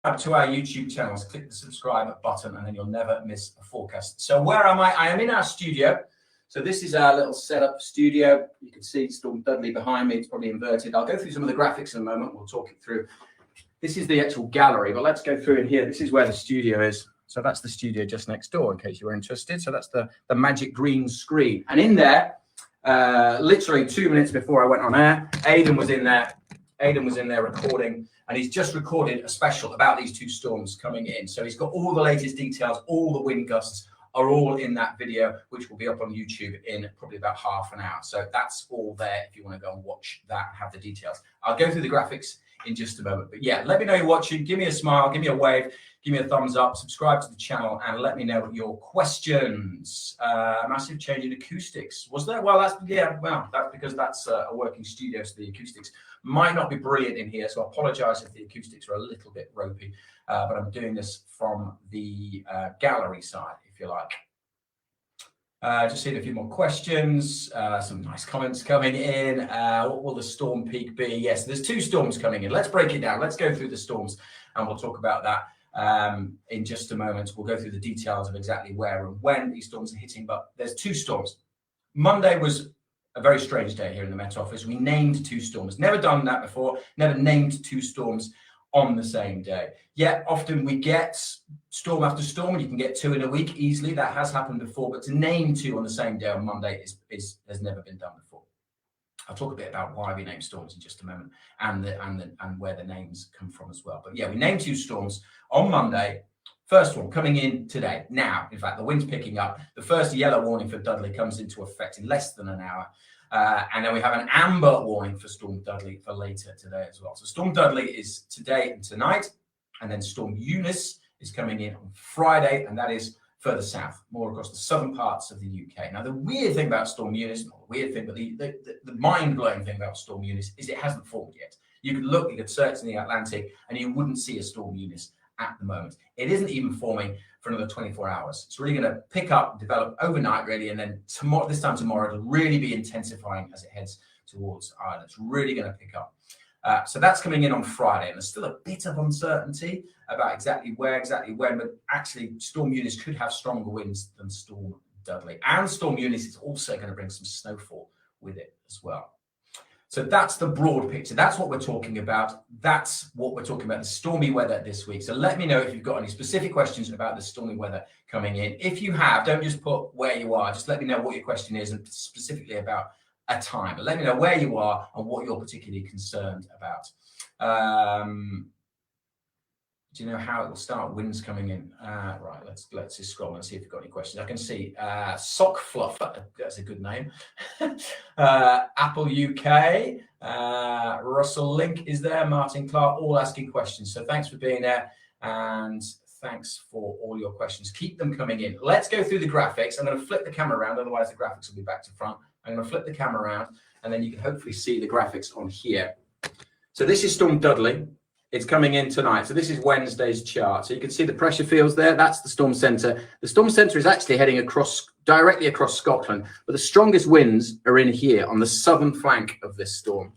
to our YouTube channels, click the subscribe button and then you'll never miss a forecast. So where am I? I am in our studio. So this is our little setup studio. You can see Storm Dudley behind me. It's probably inverted. I'll go through some of the graphics in a moment. We'll talk it through. This is the actual gallery, but let's go through in here. This is where the studio is. So that's the studio just next door, in case you were interested. So that's the magic green screen. And in there, literally 2 minutes before I went on air, Aidan was in there. Aidan was in there recording, and he's just recorded a special about these two storms coming in. So he's got all the latest details, all the wind gusts are all in that video, which will be up on YouTube in probably about half an hour. So that's all there if you want to go and watch that and have the details. I'll go through the graphics in just a moment. But yeah, let me know you're watching. Give me a smile, give me a wave, give me a thumbs up, subscribe to the channel, and let me know your questions. Massive change in acoustics. Was there? Well, that's because that's a working studio, so the acoustics might not be brilliant in here. So I apologize if the acoustics are a little bit ropey, but I'm doing this from the gallery side, if you like. Just seeing a few more questions, some nice comments coming in. What will the storm peak be? Yes, there's two storms coming in. Let's break it down. Let's go through the storms and we'll talk about that in just a moment. We'll go through the details of exactly where and when these storms are hitting, but there's two storms. Monday was a very strange day here in the Met Office. We named two storms. Never done that before, never named two storms on the same day. Yet often we get storm after storm, and you can get two in a week easily. That has happened before, but to name two on the same day on Monday has never been done before. I'll talk a bit about why we name storms in just a moment, and where the names come from as well. But yeah, we named two storms on Monday. First one coming in today. Now, in fact, the wind's picking up. The first yellow warning for Dudley comes into effect in less than an hour. And then we have an amber warning for Storm Dudley for later today as well. So Storm Dudley is today and tonight, and then Storm Eunice is coming in on Friday, and that is further south, more across the southern parts of the UK. Now, the weird thing about Storm Eunice, not the weird thing, but the mind-blowing thing about Storm Eunice is it hasn't formed yet. You could search in the Atlantic, and you wouldn't see a Storm Eunice at the moment. It isn't even forming for another 24 hours. It's really going to pick up, develop overnight, really, and then this time tomorrow, it'll really be intensifying as it heads towards Ireland. It's really going to pick up. So that's coming in on Friday, and there's still a bit of uncertainty about exactly where, exactly when, but actually Storm Eunice could have stronger winds than Storm Dudley. And Storm Eunice is also going to bring some snowfall with it as well. So that's the broad picture. That's what we're talking about. That's what we're talking about, the stormy weather this week. So let me know if you've got any specific questions about the stormy weather coming in. If you have, don't just put where you are. Just let me know what your question is and specifically about a time. But let me know where you are and what you're particularly concerned about. Do you know how it will start? Winds coming in. Right, let's just scroll and see if you've got any questions. I can see Sock Fluff, that's a good name. Apple UK, Russell Link is there, Martin Clark, all asking questions. So thanks for being there, and thanks for all your questions. Keep them coming in. Let's go through the graphics. I'm going to flip the camera around, otherwise the graphics will be back to front. I'm going to flip the camera around, and then you can hopefully see the graphics on here. So this is Storm Dudley. It's coming in tonight. So this is Wednesday's chart. So you can see the pressure fields there. That's the storm center. The storm center is actually heading directly across Scotland, but the strongest winds are in here on the southern flank of this storm.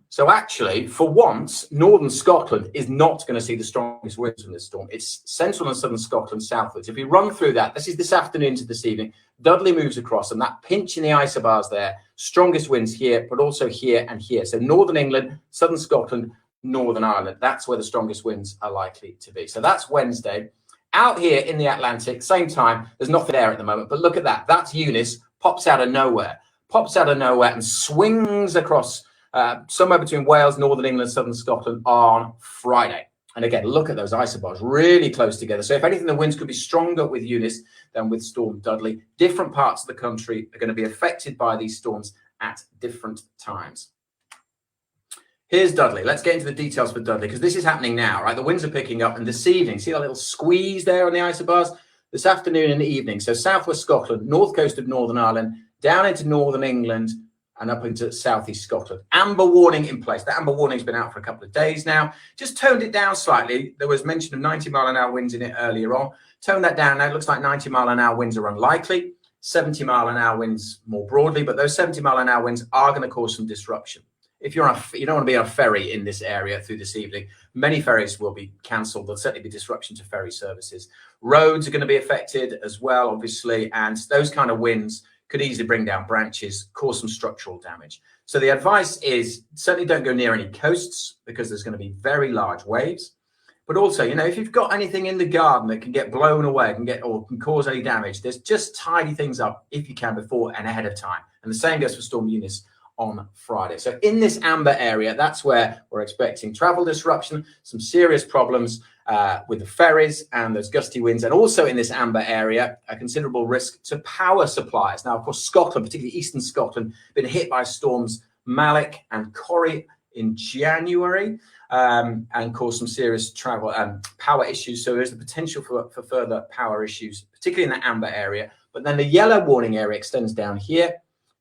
So actually, for once, northern Scotland is not going to see the strongest winds from this storm. It's central and southern Scotland southwards. If we run through that, this is this afternoon to this evening, Dudley moves across, and that pinch in the isobars there, strongest winds here, but also here and here. So northern England, southern Scotland, Northern Ireland, that's where the strongest winds are likely to be. So that's Wednesday. Out here in the Atlantic, same time, there's nothing there at the moment, but look at that. That's Eunice, pops out of nowhere and swings across somewhere between Wales, Northern England, Southern Scotland on Friday. And again, look at those isobars really close together. So if anything, the winds could be stronger with Eunice than with Storm Dudley. Different parts of the country are going to be affected by these storms at different times. Here's Dudley. Let's get into the details for Dudley, because this is happening now, right? The winds are picking up, and this evening, see that little squeeze there on the isobars? This afternoon and the evening. So southwest Scotland, north coast of Northern Ireland, down into Northern England, and up into southeast Scotland. Amber warning in place. That amber warning's been out for a couple of days now. Just toned it down slightly. There was mention of 90-mile-an-hour winds in it earlier on. Toned that down now. It looks like 90-mile-an-hour winds are unlikely. 70-mile-an-hour winds more broadly, but those 70-mile-an-hour winds are going to cause some disruption. If you don't want to be on a ferry in this area through this evening, Many ferries will be cancelled. There'll certainly be disruption to ferry services. Roads are going to be affected as well, obviously, and those kind of winds could easily bring down branches, cause some structural damage. So the advice is certainly don't go near any coasts because there's going to be very large waves. But also, you know, if you've got anything in the garden that can get blown away, can cause any damage, there's just tidy things up if you can before and ahead of time. And the same goes for Storm Eunice on Friday. So in this amber area, that's where we're expecting travel disruption, some serious problems with the ferries and those gusty winds. And also in this amber area, a considerable risk to power supplies. Now, of course, Scotland, particularly eastern Scotland, been hit by storms Malik and Corrie in January. And cause some serious travel and power issues. So there's the potential for further power issues, particularly in the amber area. But then the yellow warning area extends down here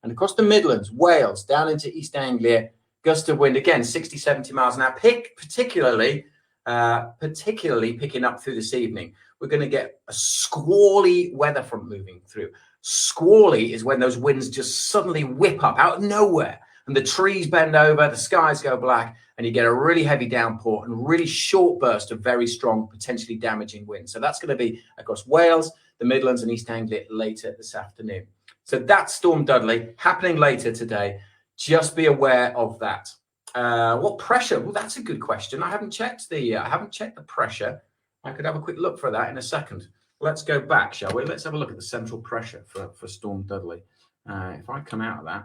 and across the Midlands, Wales, down into East Anglia, gust of wind, again, 60, 70 miles an hour, particularly picking up through this evening. We're going to get a squally weather front moving through. Squally is when those winds just suddenly whip up out of nowhere. And the trees bend over, the skies go black, and you get a really heavy downpour and really short burst of very strong, potentially damaging wind. So that's going to be across Wales, the Midlands, and East Anglia later this afternoon. So that's Storm Dudley happening later today. Just be aware of that. What pressure? Well, that's a good question. I haven't checked the pressure. I could have a quick look for that in a second. Let's go back, shall we? Let's have a look at the central pressure for Storm Dudley. If I come out of that.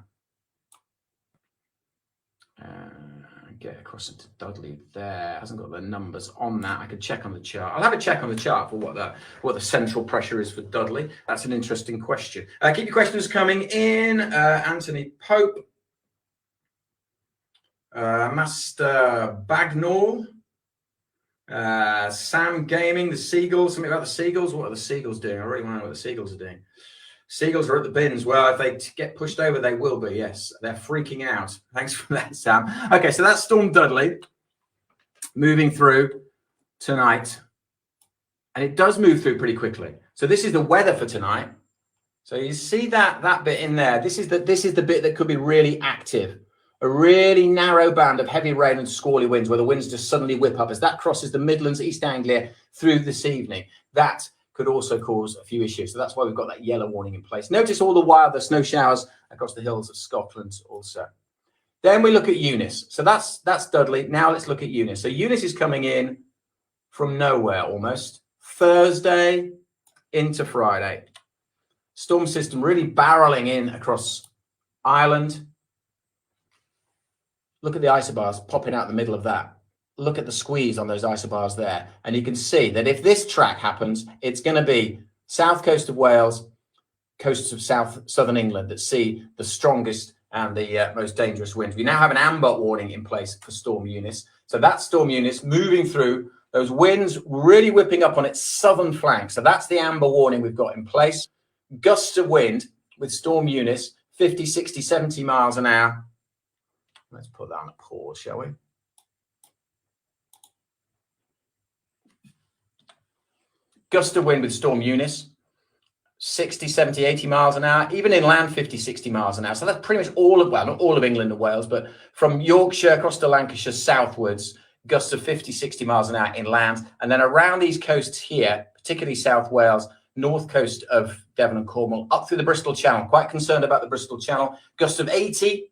Get across into Dudley there. Hasn't got the numbers on that. I could check on the chart. I'll have a check on the chart for what the central pressure is for Dudley. That's an interesting question. Keep your questions coming in. Anthony Pope, Master Bagnall, Sam Gaming, the Seagulls. Something about the Seagulls. What are the Seagulls doing? I really want to know what the Seagulls are doing. Seagulls are at the bins. Well, if they get pushed over, they will be. Yes, they're freaking out. Thanks for that, Sam. Okay, so that's Storm Dudley moving through tonight. And it does move through pretty quickly. So this is the weather for tonight. So you see that bit in there. This is the bit that could be really active. A really narrow band of heavy rain and squally winds where the winds just suddenly whip up as that crosses the Midlands, East Anglia through this evening. That could also cause a few issues. So that's why we've got that yellow warning in place. Notice all the while the snow showers across the hills of Scotland also. Then we look at Eunice. So that's Dudley. Now let's look at Eunice. So Eunice is coming in from nowhere almost. Thursday into Friday. Storm system really barreling in across Ireland. Look at the isobars popping out the middle of that. Look at the squeeze on those isobars there. And you can see that if this track happens, it's going to be south coast of Wales, coasts of southern England that see the strongest and the most dangerous winds. We now have an amber warning in place for Storm Eunice. So that's Storm Eunice moving through, those winds really whipping up on its southern flank. So that's the amber warning we've got in place. Gusts of wind with Storm Eunice, 50, 60, 70 miles an hour. Let's put that on a pause, shall we? Gust of wind with Storm Eunice, 60, 70, 80 miles an hour, even inland 50, 60 miles an hour. So that's pretty much all of, well, not all of England and Wales, but from Yorkshire across to Lancashire southwards, gusts of 50, 60 miles an hour inland. And then around these coasts here, particularly South Wales, north coast of Devon and Cornwall, up through the Bristol Channel. Quite concerned about the Bristol Channel. Gusts of 80,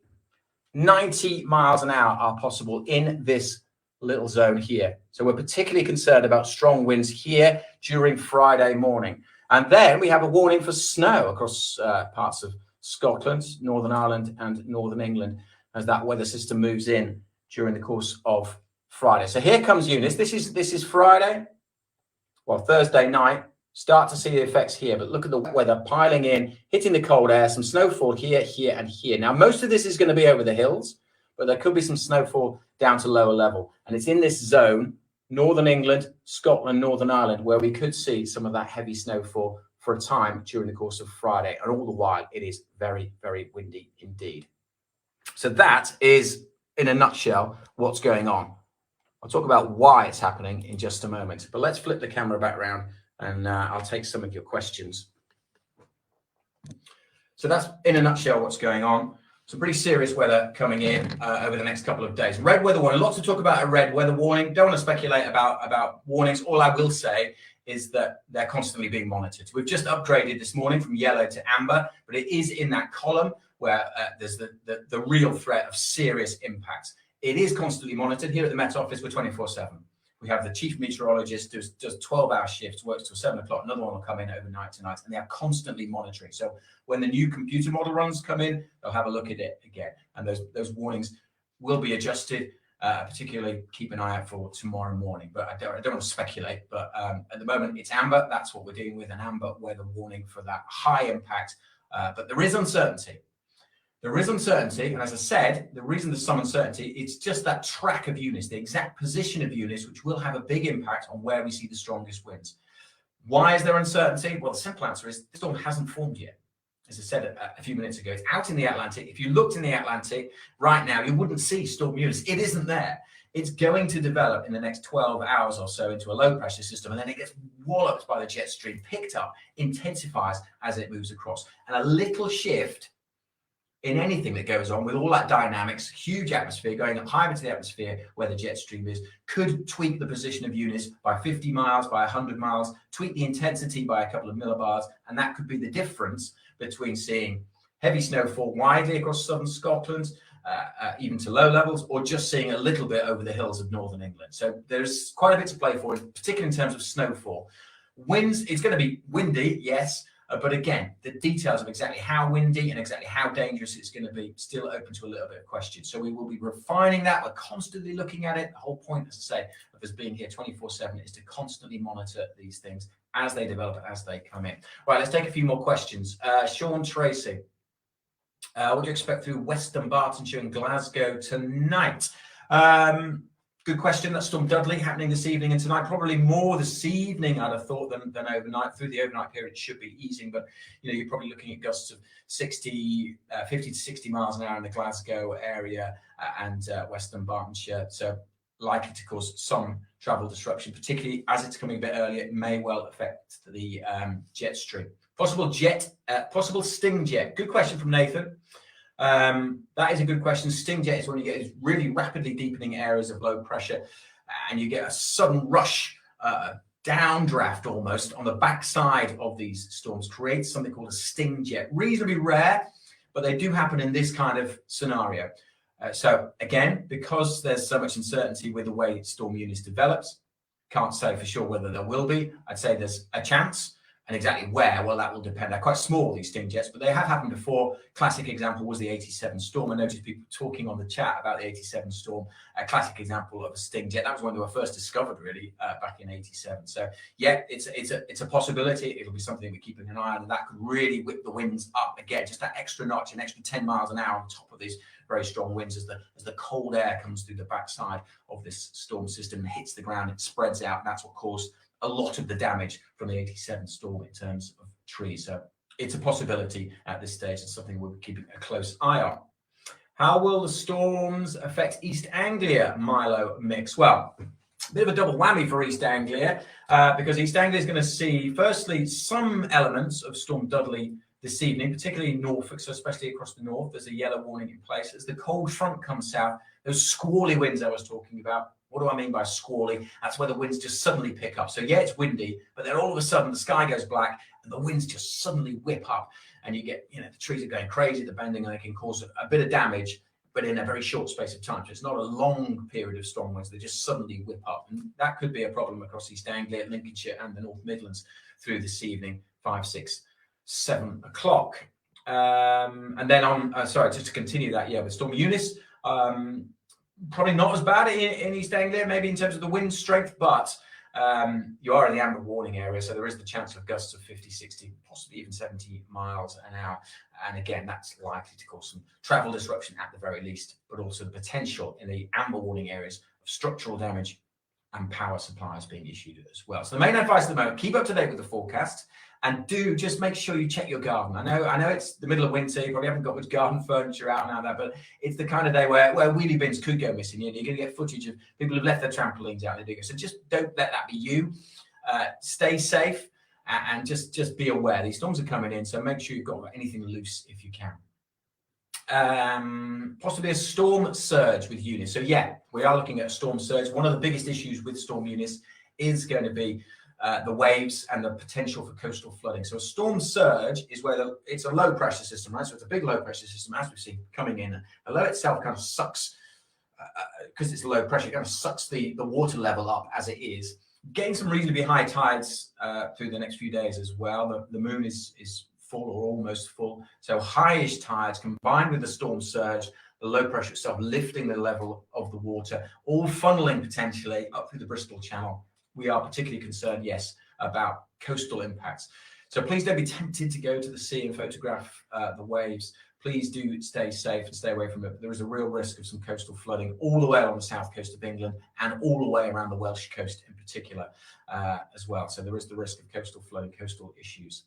90 miles an hour are possible in this little zone here. So we're particularly concerned about strong winds here during Friday morning. And then we have a warning for snow across parts of Scotland, Northern Ireland and Northern England as that weather system moves in during the course of Friday. So here comes Eunice. This is Friday, well, Thursday night. Start to see the effects here, but look at the weather piling in, hitting the cold air, some snowfall here, here, and here. Now, most of this is going to be over the hills, but there could be some snowfall down to lower level. And it's in this zone, Northern England, Scotland, Northern Ireland, where we could see some of that heavy snowfall for a time during the course of Friday. And all the while, it is very, very windy indeed. So that is, in a nutshell, what's going on. I'll talk about why it's happening in just a moment, but let's flip the camera back around and I'll take some of your questions. So that's, in a nutshell, what's going on. Some pretty serious weather coming in over the next couple of days. Red weather warning. Lots to talk about a red weather warning. Don't want to speculate about warnings. All I will say is that they're constantly being monitored. We've just upgraded this morning from yellow to amber, but it is in that column where there's the real threat of serious impacts. It is constantly monitored. Here at the Met Office, we're 24/7. We have the chief meteorologist who does 12-hour shifts, works till 7 o'clock. Another one will come in overnight tonight, and they are constantly monitoring. So when the new computer model runs come in, they'll have a look at it again. And those warnings will be adjusted, particularly keep an eye out for tomorrow morning. But I don't want to speculate, but at the moment it's amber. That's what we're dealing with, an amber weather warning for that high impact. But there is uncertainty. There is uncertainty, and as I said, the reason there's some uncertainty, it's just that track of Eunice, the exact position of Eunice, which will have a big impact on where we see the strongest winds. Why is there uncertainty? Well, the simple answer is the storm hasn't formed yet. As I said a few minutes ago, it's out in the Atlantic. If you looked in the Atlantic right now, you wouldn't see Storm Eunice. It isn't there. It's going to develop in the next 12 hours or so into a low pressure system, and then it gets walloped by the jet stream, picked up, intensifies as it moves across. And a little shift in anything that goes on with all that dynamics, huge atmosphere going up high into the atmosphere where the jet stream is, could tweak the position of Eunice by 50 miles, by 100 miles, tweak the intensity by a couple of millibars, and that could be the difference between seeing heavy snowfall widely across southern Scotland, even to low levels, or just seeing a little bit over the hills of northern England. So there's quite a bit to play for, particularly in terms of snowfall. Winds, it's going to be windy, yes, but again, the details of exactly how windy and exactly how dangerous it's going to be still open to a little bit of question. So we will be refining that. We're constantly looking at it. The whole point, as I say, of us being here 24/7 is to constantly monitor these things as they develop, as they come in. Right, let's take a few more questions. Sean Tracy, what do you expect through Western Bartonshire and Glasgow tonight? Good question. That's Storm Dudley happening this evening and tonight. Probably more this evening, I'd have thought, than overnight. Through the overnight period, it should be easing, but you're probably looking at gusts of 50 to 60 miles an hour in the Glasgow area and Western Bartonshire. So likely to cause some travel disruption, particularly as it's coming a bit earlier. It may well affect the jet stream. Possible sting jet. Good question from Nathan. That is a good question. Sting jet is when you get these really rapidly deepening areas of low pressure and you get a sudden rush, downdraft almost on the backside of these storms, creates something called a sting jet. Reasonably rare, but they do happen in this kind of scenario. So again, because there's so much uncertainty with the way Storm Eunice develops, can't say for sure whether there will be. I'd say there's a chance. And exactly where, well, that will depend. They're quite small, these sting jets, but they have happened before. Classic example was the 87 storm. I noticed people talking on the chat about the 87 storm. A classic example of a sting jet. That was when they were first discovered, really, back in 87. So, yeah, it's a possibility. It'll be something we're keeping an eye on, and that could really whip the winds up again. Just that extra notch, an extra 10 miles an hour on top of these very strong winds as the cold air comes through the backside of this storm system and hits the ground. It spreads out, and that's what caused a lot of the damage from the 87 storm in terms of trees. So it's a possibility at this stage and something we're keeping a close eye on. How will the storms affect East Anglia, Milo Mix? Well, a bit of a double whammy for East Anglia because East Anglia is going to see, firstly, some elements of Storm Dudley this evening, particularly in Norfolk, so especially across the north. There's a yellow warning in place. As the cold front comes south, those squally winds I was talking about. What do I mean by squally? That's where the winds just suddenly pick up. So yeah, it's windy, but then all of a sudden the sky goes black and the winds just suddenly whip up and you get, the trees are going crazy, they're bending, and they can cause a bit of damage, but in a very short space of time. So it's not a long period of strong winds. They just suddenly whip up. And that could be a problem across East Anglia, Lincolnshire and the North Midlands through this evening, 5, 6, 7 o'clock. And then on, just to continue that, with Storm Eunice, probably not as bad in East Anglia, maybe in terms of the wind strength, but you are in the amber warning area, so there is the chance of gusts of 50, 60, possibly even 70 miles an hour. And again, that's likely to cause some travel disruption at the very least, but also the potential in the amber warning areas of structural damage and power supplies being issued as well. So the main advice at the moment, keep up to date with the forecast and do just make sure you check your garden. I know it's the middle of winter, you probably haven't got much garden furniture out and that, but it's the kind of day where wheelie bins could go missing. You're going to get footage of people who've left their trampolines out there. So just don't let that be you. Stay safe and just be aware. These storms are coming in, so make sure you've got anything loose if you can. possibly a storm surge with Eunice. So yeah, we are looking at a storm surge. One of the biggest issues with storm Eunice is going to be the waves and the potential for coastal flooding. So a storm surge is where it's a low pressure system, right? So it's a big low pressure system, as we've seen coming in. The low itself kind of sucks, because it's low pressure, it kind of sucks the water level up as it is. Getting some reasonably high tides through the next few days as well. The moon is full or almost full. So highish tides combined with the storm surge, the low pressure itself lifting the level of the water, all funneling potentially up through the Bristol Channel. We are particularly concerned, yes, about coastal impacts. So please don't be tempted to go to the sea and photograph the waves. Please do stay safe and stay away from it. There is a real risk of some coastal flooding all the way along the south coast of England and all the way around the Welsh coast in particular as well. So there is the risk of coastal flooding, coastal issues.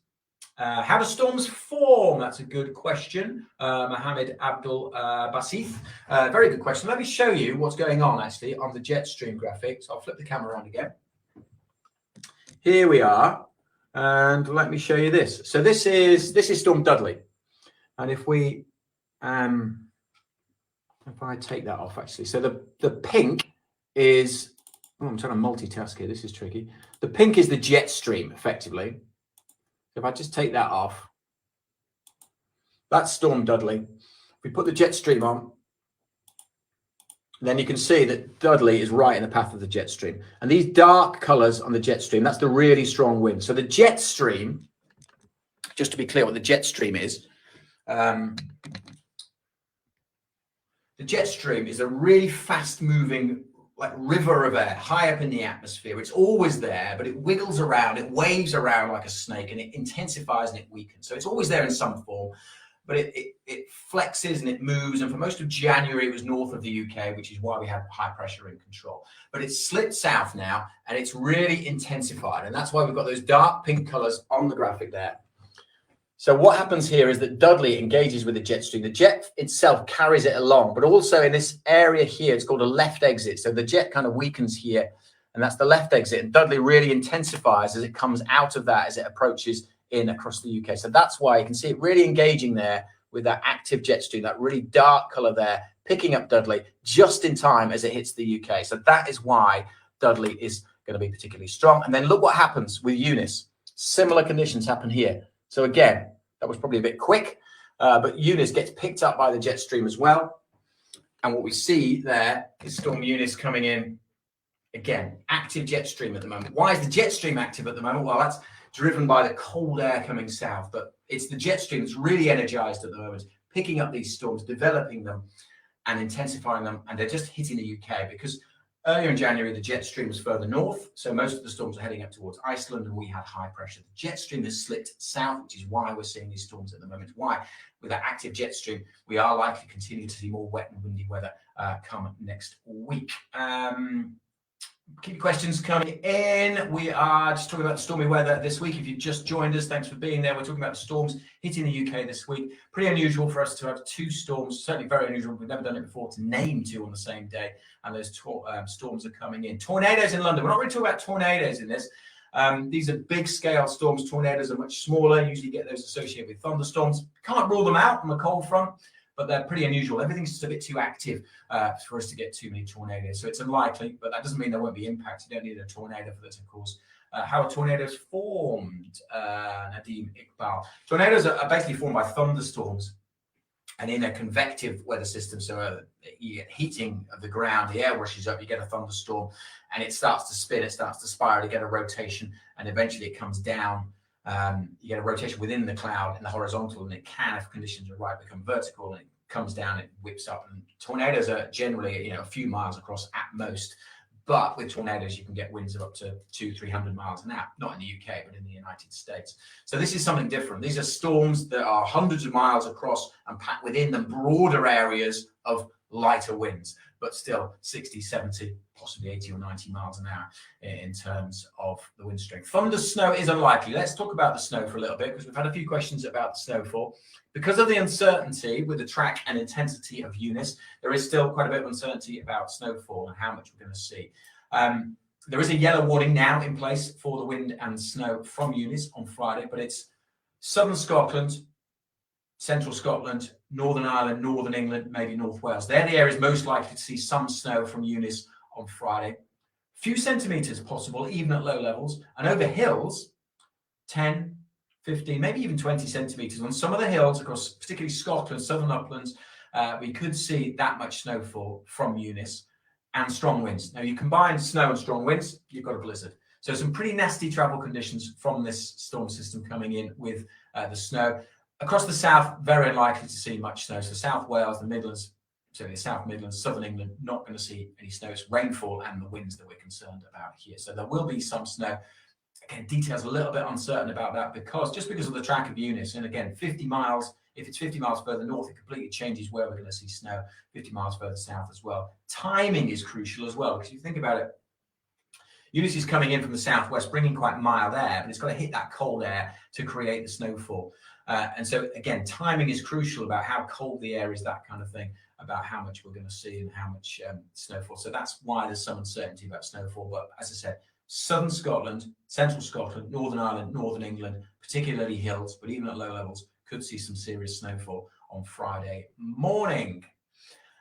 How do storms form? That's a good question. Mohammed Abdul Basith. Very good question. Let me show you what's going on actually on the jet stream graphic. So I'll flip the camera around again. Here we are. And let me show you this. So this is Storm Dudley. And if we, if I take that off actually, so the pink is, oh, I'm trying to multitask here. This is tricky. The pink is the jet stream effectively. If I just take that off, that's Storm Dudley. If we put the jet stream on, then you can see that Dudley is right in the path of the jet stream. And these dark colors on the jet stream, that's the really strong wind. So the jet stream, just to be clear what the jet stream is, the jet stream is a really fast moving like river of air high up in the atmosphere. It's always there, but it wiggles around, it waves around like a snake, and it intensifies and it weakens. So it's always there in some form, but it flexes and it moves. And for most of January, it was north of the UK, which is why we have high pressure in control. But it's slipped south now, and it's really intensified. And that's why we've got those dark pink colors on the graphic there. So what happens here is that Dudley engages with the jet stream. The jet itself carries it along, but also in this area here, it's called a left exit. So the jet kind of weakens here, and that's the left exit. And Dudley really intensifies as it comes out of that, as it approaches in across the UK. So that's why you can see it really engaging there with that active jet stream, that really dark color there, picking up Dudley just in time as it hits the UK. So that is why Dudley is going to be particularly strong. And then look what happens with Eunice. Similar conditions happen here. So again, that was probably a bit quick, but Eunice gets picked up by the jet stream as well. And what we see there is Storm Eunice coming in. Again, active jet stream at the moment. Why is the jet stream active at the moment? Well, that's driven by the cold air coming south, but it's the jet stream that's really energized at the moment, picking up these storms, developing them and intensifying them. And they're just hitting the UK because earlier in January, the jet stream was further north, so most of the storms are heading up towards Iceland, and we had high pressure. The jet stream has slipped south, which is why we're seeing these storms at the moment. Why? With that active jet stream, we are likely to continue to see more wet and windy weather come next week. Keep your questions coming in. We are just talking about the stormy weather this week. If you've just joined us, thanks for being there. We're talking about the storms hitting the UK this week. Pretty unusual for us to have two storms, certainly very unusual. We've never done it before to name two on the same day, and those storms are coming in. Tornadoes in London. We're not really talking about tornadoes in this. These are big scale storms. Tornadoes are much smaller. Usually get those associated with thunderstorms. Can't rule them out on the cold front, but they're pretty unusual. Everything's just a bit too active for us to get too many tornadoes. So it's unlikely, but that doesn't mean there won't be impact. You don't need a tornado for this, of course. How are tornadoes formed? Nadeem Iqbal. Tornadoes are basically formed by thunderstorms and in a convective weather system. So you get heating of the ground, the air rushes up, you get a thunderstorm, and it starts to spin, it starts to spiral, you get a rotation, and eventually it comes down. You get a rotation within the cloud in the horizontal, and it can, if conditions are right, become vertical, and it comes down, it whips up. And tornadoes are generally, a few miles across at most. But with tornadoes, you can get winds of up to 200-300 miles an hour, not in the UK, but in the United States. So this is something different. These are storms that are hundreds of miles across and packed within them broader areas of lighter winds, but still 60, 70, possibly 80 or 90 miles an hour in terms of the wind strength. Thunder snow is unlikely. Let's talk about the snow for a little bit, because we've had a few questions about the snowfall. Because of the uncertainty with the track and intensity of Eunice, there is still quite a bit of uncertainty about snowfall and how much we're going to see. There is a yellow warning now in place for the wind and snow from Eunice on Friday, but it's southern Scotland, central Scotland, Northern Ireland, Northern England, maybe North Wales. They're the areas most likely to see some snow from Eunice on Friday. Few centimetres possible, even at low levels. And over hills, 10, 15, maybe even 20 centimetres. On some of the hills across particularly Scotland, southern uplands, we could see that much snowfall from Eunice and strong winds. Now, you combine snow and strong winds, you've got a blizzard. So some pretty nasty travel conditions from this storm system coming in with the snow. Across the south, very unlikely to see much snow. So South Wales, the Midlands, certainly the South Midlands, southern England, not going to see any snow. It's rainfall and the winds that we're concerned about here. So there will be some snow. Again, details a little bit uncertain about that just because of the track of Eunice. And again, 50 miles, if it's 50 miles further north, it completely changes where we're going to see snow, 50 miles further south as well. Timing is crucial as well, because if you think about it, Eunice is coming in from the southwest, bringing quite mild air, but it's got to hit that cold air to create the snowfall. And so, again, timing is crucial about how cold the air is, that kind of thing, about how much we're going to see and how much snowfall. So that's why there's some uncertainty about snowfall. But as I said, southern Scotland, central Scotland, Northern Ireland, Northern England, particularly hills, but even at low levels, could see some serious snowfall on Friday morning.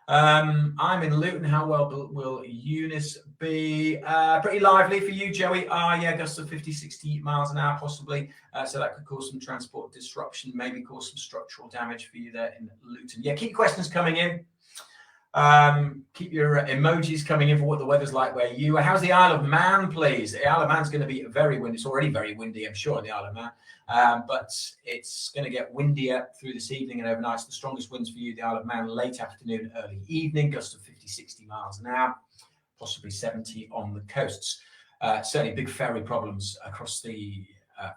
I'm in Luton. How well will Eunice be? Pretty lively for you, Joey. Yeah, gusts of 50, 60 miles an hour, possibly. So that could cause some transport disruption, maybe cause some structural damage for you there in Luton. Yeah, keep questions coming in. Keep your emojis coming in for what the weather's like where you are. How's the Isle of Man, please? The Isle of Man's going to be very windy. It's already very windy, I'm sure, in the Isle of Man. But it's going to get windier through this evening and overnight. So the strongest winds for you, the Isle of Man, late afternoon, early evening, gusts of 50, 60 miles an hour, possibly 70 on the coasts. Certainly big ferry problems across the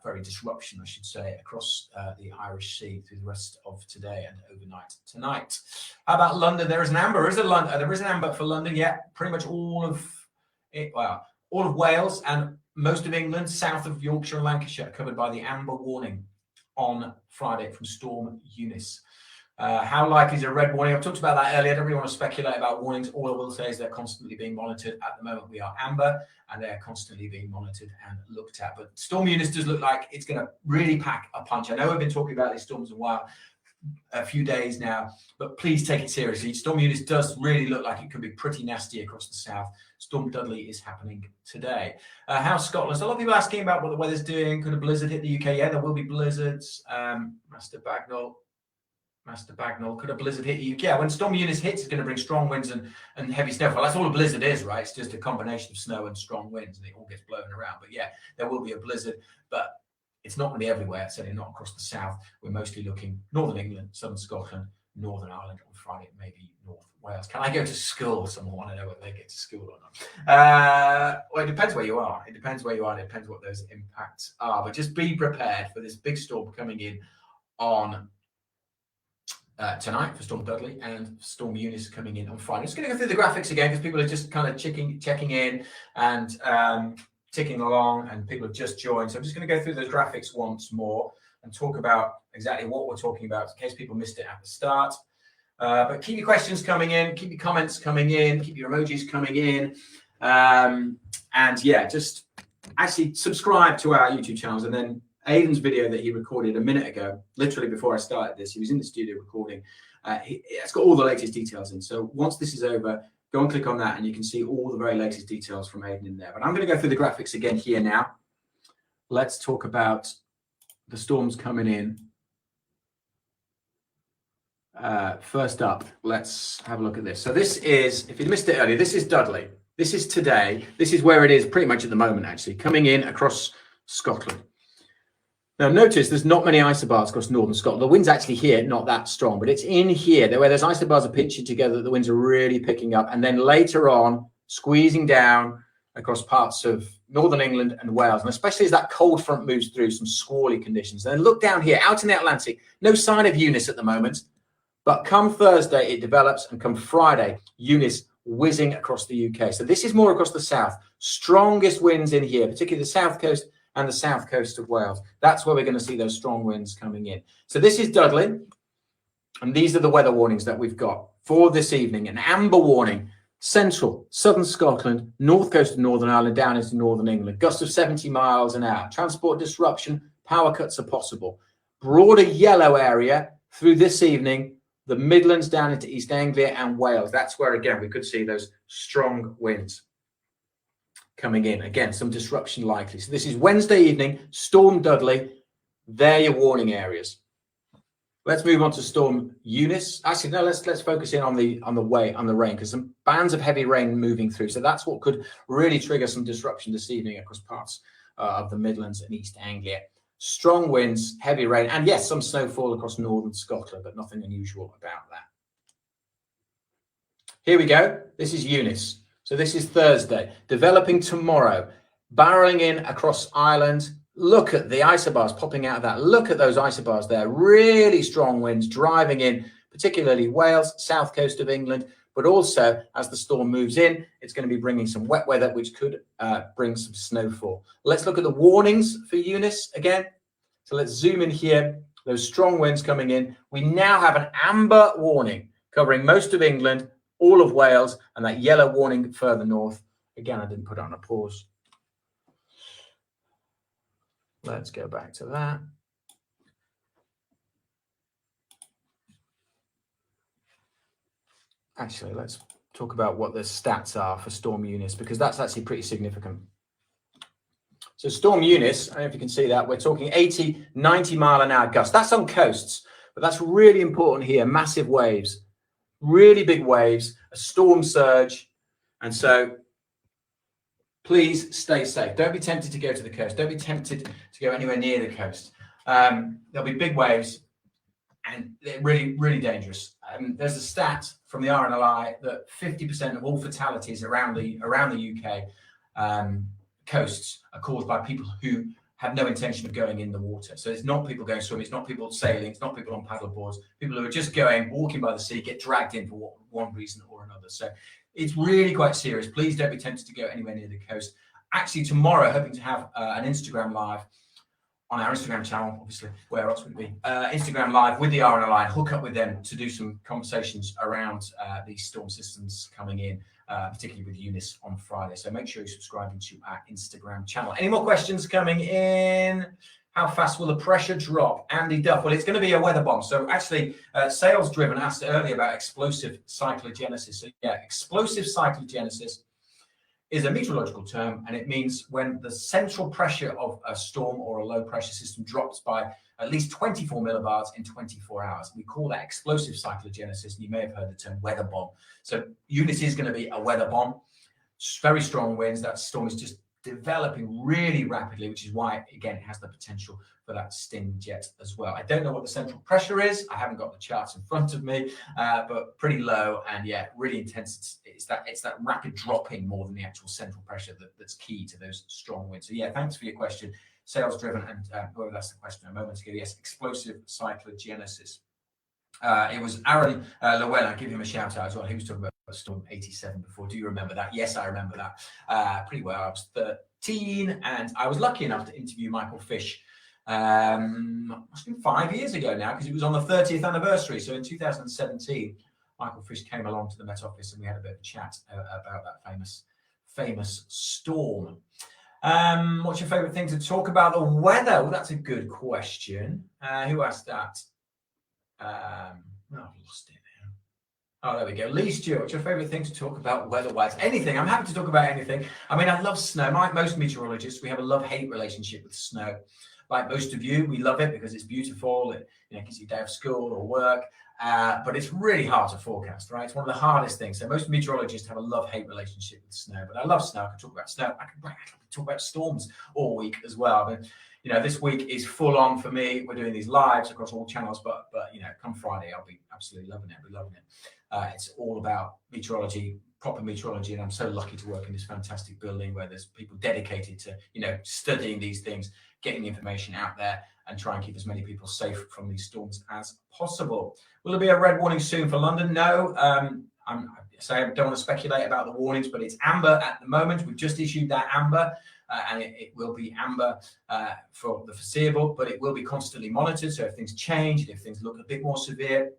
ferry disruption, I should say, across the Irish Sea through the rest of today and overnight tonight. How about London? There is an amber. There is an amber for London. Yeah, pretty much all of it. Well, all of Wales and most of England, south of Yorkshire and Lancashire, covered by the amber warning on Friday from Storm Eunice. How likely is a red warning? I've talked about that earlier. I don't really want to speculate about warnings. All I will say is they're constantly being monitored. At the moment, we are amber, and they're constantly being monitored and looked at. But Storm Eunice does look like it's going to really pack a punch. I know I've been talking about these storms a few days now, but please take it seriously. Storm Eunice does really look like it could be pretty nasty across the south. Storm Dudley is happening today. How's Scotland? So a lot of people asking about what the weather's doing. Could a blizzard hit the UK? Yeah, there will be blizzards. Master Bagnall, could a blizzard hit the UK? Yeah, when Storm Eunice hits, it's going to bring strong winds and heavy snowfall. That's all a blizzard is, right? It's just a combination of snow and strong winds, and it all gets blown around. But yeah, there will be a blizzard, but it's not going to be everywhere, certainly not across the south. We're mostly looking Northern England, southern Scotland, Northern Ireland on Friday, maybe North Wales. Can I go to school? Someone want to know whether they get to school or not. Well, it depends where you are. It depends where you are. And it depends what those impacts are. But just be prepared for this big storm coming in on tonight for Storm Dudley and Storm Eunice coming in on Friday. I'm just going to go through the graphics again because people are just kind of checking in and ticking along, and people have just joined. So I'm just going to go through those graphics once more and talk about exactly what we're talking about in case people missed it at the start. But keep your questions coming in, keep your comments coming in, keep your emojis coming in. And yeah, just actually subscribe to our YouTube channels. And then Aidan's video that he recorded a minute ago, literally before I started this, he was in the studio recording. It's got all the latest details in. So once this is over, go and click on that and you can see all the very latest details from Aidan in there. But I'm going to go through the graphics again here now. Let's talk about the storms coming in. First up, let's have a look at this. So this is, if you missed it earlier, this is Dudley. This is today. This is where it is pretty much at the moment, actually, coming in across Scotland. Now, notice there's not many isobars across northern Scotland. The wind's actually here, not that strong, but it's in here, where those isobars are pinching together, that the winds are really picking up. And then later on, squeezing down across parts of northern England and Wales. And especially as that cold front moves through, some squally conditions. And then look down here, out in the Atlantic, no sign of Eunice at the moment. But come Thursday, it develops, and come Friday, Eunice whizzing across the UK. So this is more across the south. Strongest winds in here, particularly the south coast and the south coast of Wales. That's where we're going to see those strong winds coming in. So this is Dudley, and these are the weather warnings that we've got for this evening. An amber warning, central, southern Scotland, north coast of Northern Ireland, down into northern England. Gusts of 70 miles an hour. Transport disruption, power cuts are possible. Broader yellow area, through this evening, the Midlands down into East Anglia and Wales. That's where, again, we could see those strong winds coming in. Again, some disruption likely. So this is Wednesday evening, Storm Dudley. They're your warning areas. Let's move on to Storm Eunice. Actually, no, let's focus in on the rain, because some bands of heavy rain moving through. So that's what could really trigger some disruption this evening across parts of the Midlands and East Anglia. Strong winds, heavy rain, and yes, some snowfall across northern Scotland, but nothing unusual about that. Here we go. This is Eunice. So this is Thursday, developing tomorrow, barreling in across Ireland. Look at the isobars popping out of that. Look at those isobars there. Really strong winds driving in, particularly Wales, south coast of England, but also as the storm moves in, it's going to be bringing some wet weather, which could bring some snowfall. Let's look at the warnings for Eunice again. So let's zoom in here. Those strong winds coming in. We now have an amber warning covering most of England, all of Wales, and that yellow warning further north. Again, I didn't put it on a pause. Let's go back to that. Actually, let's talk about what the stats are for Storm Eunice, because that's actually pretty significant. So Storm Eunice, I don't know if you can see that, we're talking 80, 90 mile an hour gusts. That's on coasts, but that's really important here. Massive waves, really big waves, a storm surge. And so please stay safe. Don't be tempted to go to the coast. Don't be tempted to go anywhere near the coast. There'll be big waves and they're really, really dangerous. There's a stat from the RNLI that 50% of all fatalities around the UK coasts are caused by people who have no intention of going in the water. So it's not people going swimming, it's not people sailing, it's not people on paddle boards, people who are just walking by the sea, get dragged in for one reason or another. So it's really quite serious. Please don't be tempted to go anywhere near the coast. Actually, tomorrow, hoping to have an Instagram live on our Instagram channel, obviously, where else would it be? Instagram live with the RNLI, hook up with them to do some conversations around these storm systems coming in, particularly with Eunice on Friday. So make sure you're subscribing to our Instagram channel. Any more questions coming in? How fast will the pressure drop? Andy Duff. Well, it's going to be a weather bomb. So actually, Sales Driven asked earlier about explosive cyclogenesis. So yeah, explosive cyclogenesis is a meteorological term, and it means when the central pressure of a storm or a low pressure system drops by at least 24 millibars in 24 hours. We call that explosive cyclogenesis, and you may have heard the term weather bomb. So Eunice is going to be a weather bomb. Very strong winds. That storm is just developing really rapidly, which is why, again, it has the potential for that sting jet as well. I don't know what the central pressure is. I haven't got the charts in front of me, but pretty low, and yeah, really intense. It's that rapid dropping more than the actual central pressure that's key to those strong winds. So yeah, thanks for your question. Sales driven, and whoever that's the question a moment ago, yes, explosive cyclogenesis. It was Aaron Llewellyn. I'll give him a shout out as well. He was talking about Storm 87 before. Do you remember that? Yes, I remember that pretty well. I was 13, and I was lucky enough to interview Michael Fish. Must have been 5 years ago now, because it was on the 30th anniversary. So in 2017, Michael Fish came along to the Met Office, and we had a bit of a chat about that famous storm. What's your favourite thing to talk about? The weather. Well, that's a good question. Who asked that? I've lost it now. Oh, there we go. Lee Stewart, what's your favourite thing to talk about weather-wise? Anything. I'm happy to talk about anything. I mean, I love snow. Like most meteorologists, we have a love-hate relationship with snow. Like most of you, we love it because it's beautiful. It gives you a day of school or work. But it's really hard to forecast, right? It's one of the hardest things. So most meteorologists have a love-hate relationship with snow. But I love snow. I can talk about snow. I can talk about storms all week as well. But this week is full on for me. We're doing these lives across all channels, but come Friday, I'll be absolutely loving it. I'll be loving it. It's all about meteorology, proper meteorology, and I'm so lucky to work in this fantastic building where there's people dedicated to, studying these things, getting the information out there, and try and keep as many people safe from these storms as possible. Will there be a red warning soon for London? No. I don't want to speculate about the warnings, but it's amber at the moment. We've just issued that amber. And it will be amber for the foreseeable, but it will be constantly monitored. So if things change, if things look a bit more severe,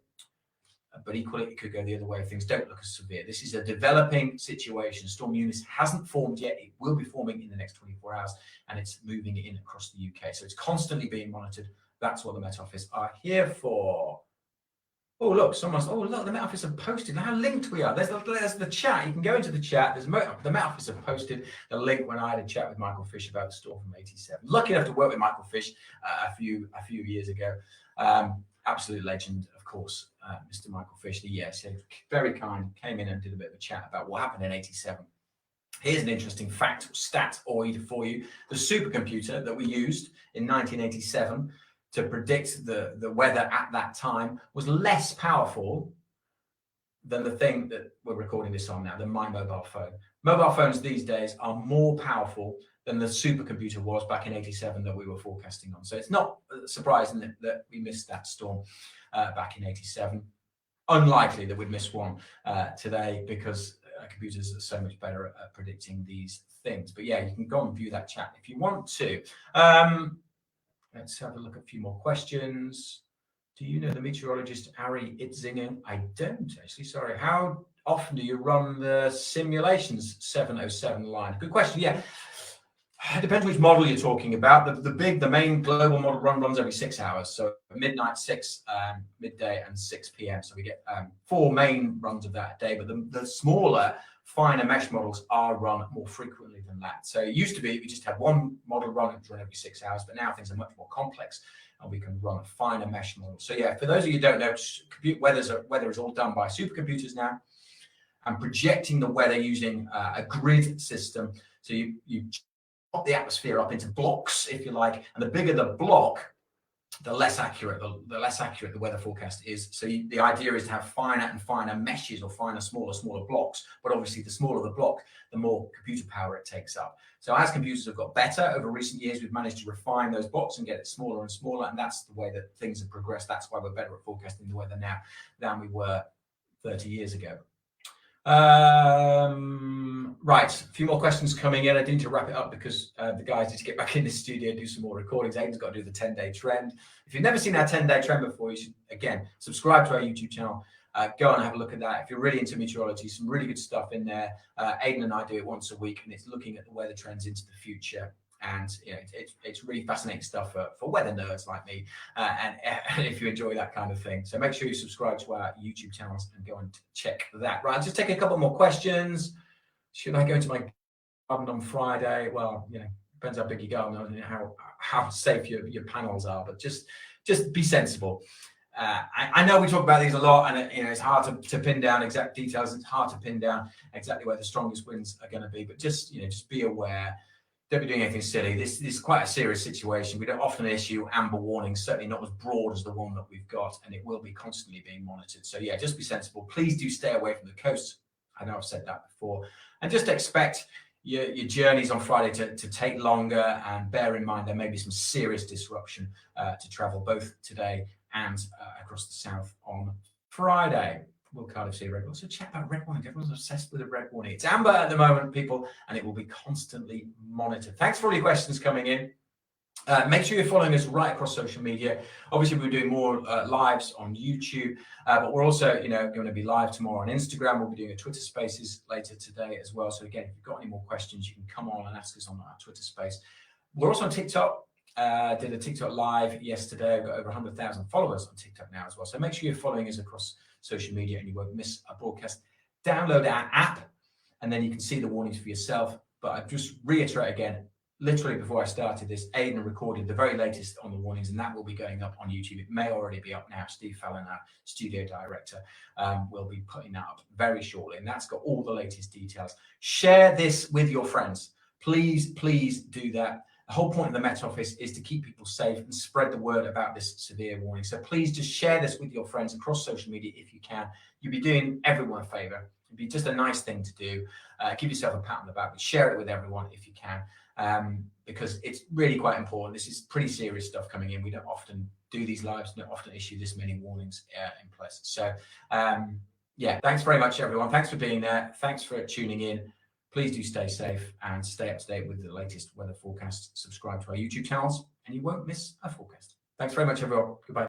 but equally it could go the other way if things don't look as severe. This is a developing situation. Storm Eunice hasn't formed yet. It will be forming in the next 24 hours, and it's moving in across the UK. So it's constantly being monitored. That's what the Met Office are here for. Oh, look, look, the Met Office have posted. How linked we are. There's the chat. You can go into the chat. The Met Office have posted the link when I had a chat with Michael Fish about the storm from '87. Lucky enough to work with Michael Fish a few years ago. Absolute legend, of course, Mr. Michael Fish. Yes, very kind. Came in and did a bit of a chat about what happened in '87. Here's an interesting stat for you. The supercomputer that we used in 1987 to predict the weather at that time was less powerful than the thing that we're recording this on now, than my mobile phone. Mobile phones these days are more powerful than the supercomputer was back in '87 that we were forecasting on. So it's not surprising that we missed that storm back in '87. Unlikely that we'd miss one today, because computers are so much better at predicting these things. But yeah, you can go and view that chat if you want to. Let's have a look at a few more questions. Do you know the meteorologist Ari Itzinger? I don't actually, sorry. How often do you run the simulations 707 line? Good question. Yeah, it depends which model you're talking about. The main global model runs every 6 hours. So midnight, 6, midday, and 6 p.m. So we get 4 main runs of that a day. But the smaller, finer mesh models are run more frequently than that. So it used to be we just had one model run every 6 hours, but now things are much more complex and we can run a finer mesh model. So yeah, for those of you who don't know, weather is all done by supercomputers now, and projecting the weather using a grid system. So you chop the atmosphere up into blocks, if you like, and the bigger the block, the less accurate the weather forecast is. So the idea is to have finer and finer meshes, or smaller blocks. But obviously, the smaller the block, the more computer power it takes up. So as computers have got better over recent years, we've managed to refine those blocks and get it smaller and smaller. And that's the way that things have progressed. That's why we're better at forecasting the weather now than we were 30 years ago. Right, a few more questions coming in. I need to wrap it up because the guys need to get back in the studio and do some more recordings. Aidan's got to do the 10-day trend. If you've never seen our 10-day trend before, you should, again, subscribe to our YouTube channel. Go and have a look at that. If you're really into meteorology, some really good stuff in there. Aidan and I do it once a week, and it's looking at the weather trends into the future. And you know, it's really fascinating stuff for weather nerds like me, and if you enjoy that kind of thing. So make sure you subscribe to our YouTube channels and go and check that. Right, I'll just take a couple more questions. Should I go into my garden on Friday? Well, you know, depends how big your garden is and how safe your panels are, but just be sensible. I know we talk about these a lot, and you know, it's hard to pin down exact details. It's hard to pin down exactly where the strongest winds are going to be, but just be aware. Don't be doing anything silly. This is quite a serious situation. We don't often issue amber warnings, certainly not as broad as the one that we've got, and it will be constantly being monitored. So yeah, just be sensible. Please do stay away from the coast. I know I've said that before. And just expect your journeys on Friday to take longer, and bear in mind there may be some serious disruption to travel both today and across the south on Friday. Will Cardiff see a red warning? So chat about red warning. Everyone's obsessed with a red warning. It's amber at the moment, people, and it will be constantly monitored. Thanks for all your questions coming in. Make sure you're following us right across social media. Obviously, we're doing more lives on YouTube, but we're also, going to be live tomorrow on Instagram. We'll be doing a Twitter Spaces later today as well. So again, if you've got any more questions, you can come on and ask us on our Twitter Space. We're also on TikTok. Did a TikTok live yesterday. I've got over 100,000 followers on TikTok now as well. So make sure you're following us across social media and you won't miss a broadcast. Download our app and then you can see the warnings for yourself. But I just reiterate again, literally before I started this, Aidan recorded the very latest on the warnings, and that will be going up on YouTube. It may already be up now. Steve Fallon, our studio director, will be putting that up very shortly, and that's got all the latest details. Share this with your friends. Please do that. The whole point of the Met Office is to keep people safe and spread the word about this severe warning. So please just share this with your friends across social media if you can. You'll be doing everyone a favor. It'd be just a nice thing to do. Give yourself a pat on the back, but share it with everyone if you can, because it's really quite important. This is pretty serious stuff coming in. We don't often do these lives, don't often issue this many warnings in place. So yeah, thanks very much, everyone. Thanks for being there. Thanks for tuning in. Please do stay safe and stay up to date with the latest weather forecast. Subscribe to our YouTube channels and you won't miss a forecast. Thanks very much, everyone. Goodbye.